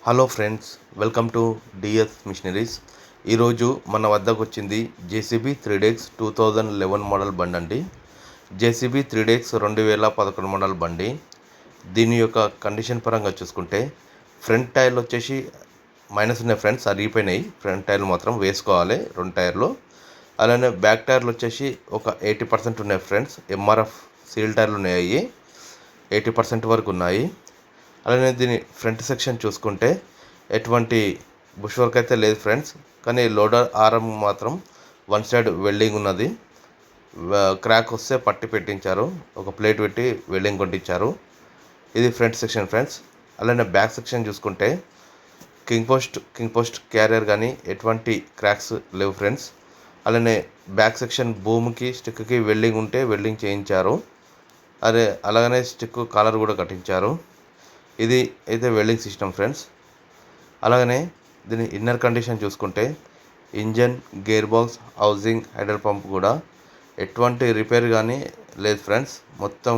Hello friends, welcome to DS missionaries. ఈరోజు మన వద్దకు వచ్చింది జేసీబీ 3DX 2011 మోడల్ బండి అండి. జేసీబీ 3DX 2011 మోడల్ బండి. దీని యొక్క కండిషన్ పరంగా చూసుకుంటే ఫ్రంట్ టైర్లు వచ్చేసి మైనస్ ఉన్నాయి ఫ్రెండ్స్, అరిగిపోయినాయి. ఫ్రంట్ టైర్లు మాత్రం వేసుకోవాలి 2 టైర్లు. అలానే బ్యాక్ టైర్లు వచ్చేసి ఒక 80% ఉన్నాయి ఫ్రెండ్స్. ఎంఆర్ఎఫ్ సీల్ టైర్లు ఉన్నాయి, 80% వరకు ఉన్నాయి. అలానే దీని ఫ్రంట్ సెక్షన్ చూసుకుంటే ఎటువంటి బుష్ వర్క్ అయితే లేదు ఫ్రెండ్స్, కానీ లోడర్ ఆర్మ్ మాత్రం వన్ సైడ్ వెల్డింగ్ ఉన్నది. క్రాక్ వస్తే పట్టి పెట్టించారు, ఒక ప్లేట్ పెట్టి వెల్డింగ్ కొట్టించారు. ఇది ఫ్రంట్ సెక్షన్ ఫ్రెండ్స్. అలానే బ్యాక్ సెక్షన్ చూసుకుంటే కింగ్ పోస్ట్ క్యారియర్ కానీ ఎటువంటి క్రాక్స్ లేవు ఫ్రెండ్స్. అలానే బ్యాక్ సెక్షన్ బూమ్కి స్టిక్కి వెల్డింగ్ ఉంటే వెల్డింగ్ చేయించారు. అలాగనే స్టిక్ కాలర్ కూడా కట్టించారు. ఇది అయితే వెల్డింగ్ సిస్టమ్ ఫ్రెండ్స్. అలాగనే దీని ఇన్నర్ కండిషన్ చూసుకుంటే engine, gear box, housing, hydraulic pump కూడా ఎటువంటి రిపేర్ కానీ లేదు ఫ్రెండ్స్. మొత్తం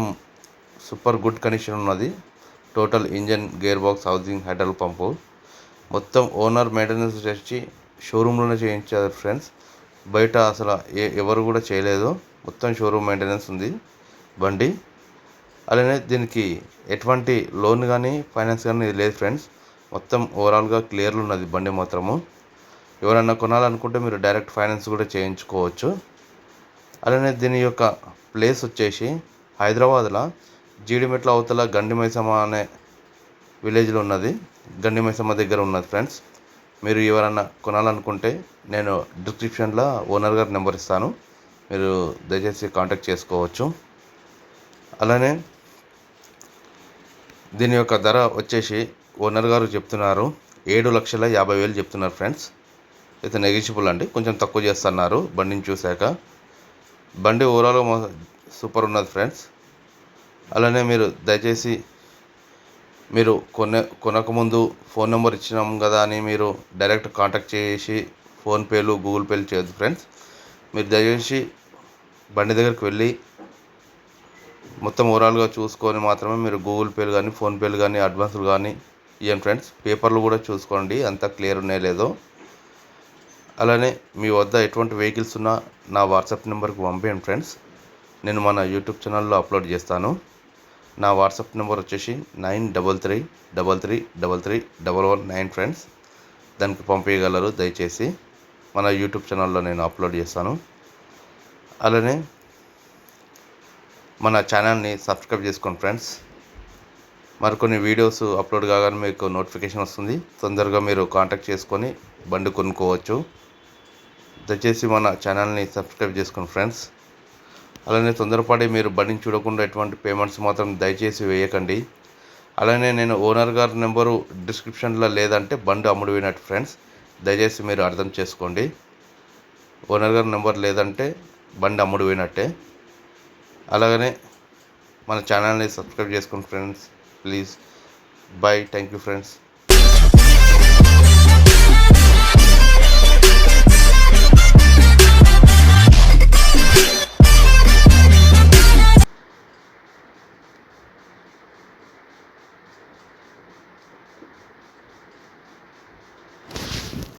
సూపర్ గుడ్ కండిషన్ ఉన్నది. Total engine, gear box, housing, hydraulic pump మొత్తం ఓనర్ మెయింటెనెన్స్ చేసి షోరూంలోనే చేయించారు ఫ్రెండ్స్. బయట అసలు ఎవరు కూడా చేయలేదు, మొత్తం షోరూమ్ మెయింటెనెన్స్ ఉంది బండి. అలానే దీనికి ఎటువంటి లోన్ కానీ ఫైనాన్స్ కానీ లేదు ఫ్రెండ్స్. మొత్తం ఓవరాల్గా క్లియర్లు ఉన్నది బండి మాత్రము. ఎవరైనా కొనాలనుకుంటే మీరు డైరెక్ట్ ఫైనాన్స్ కూడా చేయించుకోవచ్చు. అలానే దీని యొక్క ప్లేస్ వచ్చేసి హైదరాబాద్లో జీడిమెట్ల అవతల గండిమైసమ్మ అనే విలేజ్లో ఉన్నది. గండిమైసమ్మ దగ్గర ఉన్నది ఫ్రెండ్స్. మీరు ఎవరైనా కొనాలనుకుంటే నేను డిస్క్రిప్షన్లో ఓనర్ గారి నెంబర్ ఇస్తాను, మీరు దయచేసి కాంటాక్ట్ చేసుకోవచ్చు. అలానే దీని యొక్క ధర వచ్చేసి ఓనర్ గారు చెప్తున్నారు 7,50,000 చెప్తున్నారు ఫ్రెండ్స్. అయితే నెగిషియబుల్ అండి, కొంచెం తక్కువ చేస్తున్నారు బండిని చూశాక. బండి ఓవరాల్గా సూపర్ ఉన్నది ఫ్రెండ్స్. అలానే మీరు దయచేసి మీరు కొనకముందు ఫోన్ నెంబర్ ఇచ్చినాం కదా అని మీరు డైరెక్ట్ కాంటాక్ట్ చేసి ఫోన్పేలు, గూగుల్ పేలు చేయొద్దు ఫ్రెండ్స్. మీరు దయచేసి బండి దగ్గరికి వెళ్ళి మొత్తం ఓవరాల్గా చూసుకొని మాత్రమే మీరు గూగుల్ పేలు కానీ, ఫోన్పేలు కానీ, అడ్వాన్సులు కానీ ఇవ్వండి ఫ్రెండ్స్. పేపర్లు కూడా చూసుకోండి అంతా క్లియర్ ఉన్నాయో లేదో. అలానే మీ వద్ద ఎటువంటి వెహికల్స్ ఉన్నా నా వాట్సాప్ నెంబర్కి పంపేయండి ఫ్రెండ్స్, నేను మన యూట్యూబ్ ఛానల్లో అప్లోడ్ చేస్తాను. నా వాట్సాప్ నెంబర్ వచ్చేసి 93333311 ఫ్రెండ్స్. దానికి పంపించగలరు దయచేసి, మన యూట్యూబ్ ఛానల్లో నేను అప్లోడ్ చేస్తాను. అలానే మన ఛానల్ని సబ్స్క్రైబ్ చేసుకోండి ఫ్రెండ్స్. మరికొన్ని వీడియోస్ అప్లోడ్ కాగానే మీకు నోటిఫికేషన్ వస్తుంది. తొందరగా మీరు కాంటాక్ట్ చేసుకొని బండి కొనుక్కోవచ్చు. దయచేసి మన ఛానల్ని సబ్స్క్రైబ్ చేసుకోండి ఫ్రెండ్స్. అలానే తొందరపడి మీరు బండిని చూడకుండా ఎటువంటి పేమెంట్స్ మాత్రం దయచేసి వేయకండి. అలానే నేను ఓనర్ గారి నెంబరు డిస్క్రిప్షన్లో లేదంటే బండి అమ్ముడు పోయినట్టు ఫ్రెండ్స్, దయచేసి మీరు అర్థం చేసుకోండి. ఓనర్ గారి నెంబర్ లేదంటే బండి అమ్ముడు పోయినట్టే. అలాగనే మన ఛానల్ని సబ్స్క్రైబ్ చేసుకోండి friends please. By, thank you friends.